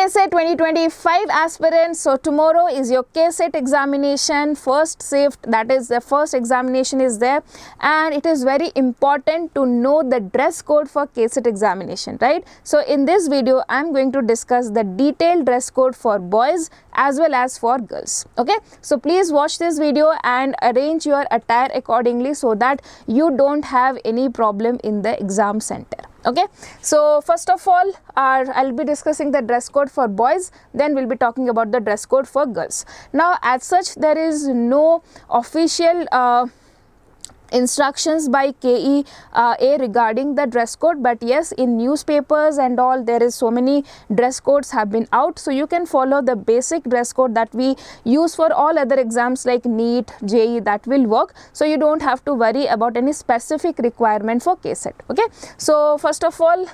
KCET 2025 aspirants, so tomorrow is your KCET examination, first shift, that is the first examination is there, and it is very important to know the dress code for KCET examination, right? So in this video I am going to discuss the detailed dress code for boys as well as for girls. Okay, so please watch this video and arrange your attire accordingly so that you don't have any problem in the exam center. Okay, so first of all I'll be discussing the dress code for boys, then we'll be talking about the dress code for girls. Now as such there is no official instructions by KEA regarding the dress code, but yes, in newspapers and all there is so many dress codes have been out, so you can follow the basic dress code that we use for all other exams like NEET, JEE, that will work, so you don't have to worry about any specific requirement for KCET. Okay, so first of all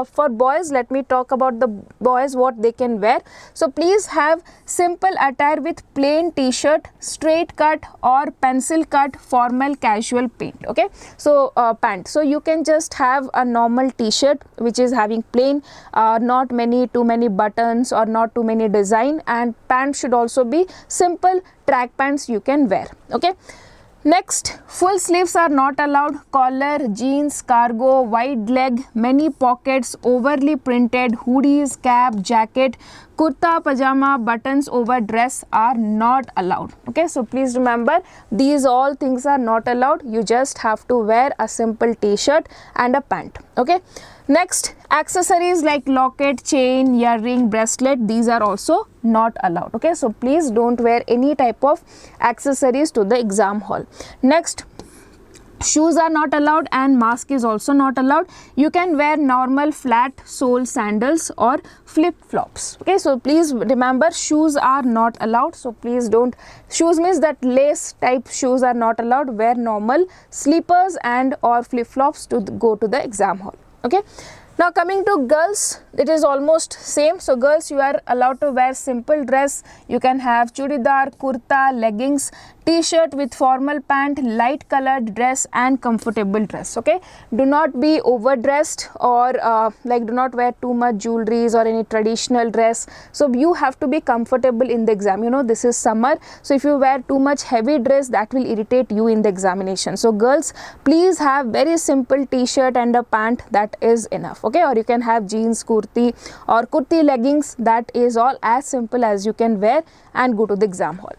for boys, let me talk about the boys what they can wear. So please have simple attire with plain t-shirt, straight cut or pencil cut formal casual paint. Okay, so pant, so you can just have a normal t-shirt which is having plain, not too many buttons or not too many design, and pants should also be simple track pants you can wear. Okay, next, full sleeves are not allowed. Collar, jeans, cargo, wide leg, many pockets, overly printed, hoodies, cap, jacket, kurta, pajama, buttons over dress are not allowed. Okay, so please remember these all things are not allowed. You just have to wear a simple t-shirt and a pant. Okay, next, accessories like locket, chain, earring, bracelet, these are also not allowed. Okay, so please don't wear any type of accessories to the exam hall. Next, shoes are not allowed and mask is also not allowed. You can wear normal flat sole sandals or flip flops. Okay, so please remember shoes are not allowed, so please don't, shoes means that lace type shoes are not allowed. Wear normal slippers and or flip flops to go to the exam hall. Okay, now coming to girls, it is almost same. So girls, you are allowed to wear simple dress. You can have churidar, kurta, leggings, t-shirt with formal pant, light colored dress and comfortable dress. Okay, do not be overdressed or do not wear too much jewelries or any traditional dress. So you have to be comfortable in the exam. You know, this is summer, so if you wear too much heavy dress, that will irritate you in the examination. So girls, please have very simple t-shirt and a pant, that is enough. Okay, or you can have jeans, kurti or kurti leggings, that is all as simple as you can wear and go to the exam hall.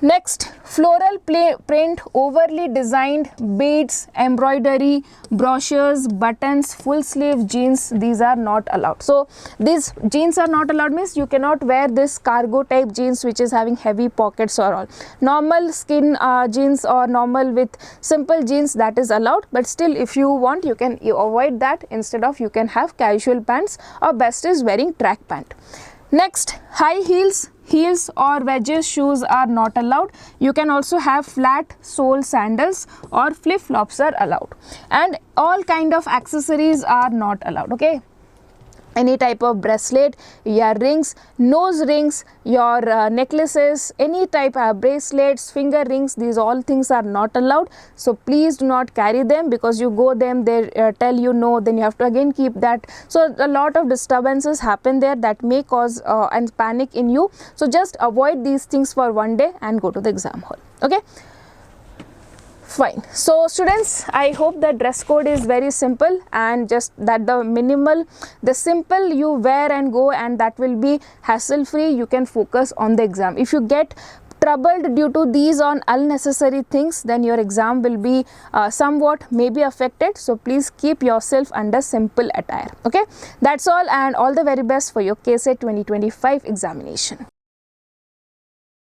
Next, floral print, overly designed beads, embroidery, brochures, buttons, full sleeve jeans, these are not allowed. So these jeans are not allowed means you cannot wear this cargo type jeans which is having heavy pockets or all. Normal skin jeans or normal with simple jeans, that is allowed, but still if you want you can avoid that. Instead of, you can have casual pants or best is wearing track pant. Next, high heels or wedges shoes are not allowed. You can also have flat sole sandals or flip flops are allowed, and all kind of accessories are not allowed. Okay, any type of bracelet, earrings, nose rings, your necklaces, any type of bracelets, finger rings, these all things are not allowed. So please do not carry them, because you go them, they tell you no, then you have to again keep that. So a lot of disturbances happen there that may cause and panic in you. So just avoid these things for one day and go to the exam hall. Okay, fine. So students, I hope the dress code is very simple, and just that the simple you wear and go, and that will be hassle free. You can focus on the exam. If you get troubled due to these on unnecessary things, then your exam will be somewhat maybe affected. So please keep yourself under simple attire. Okay, that's all, and all the very best for your KCET 2025 examination.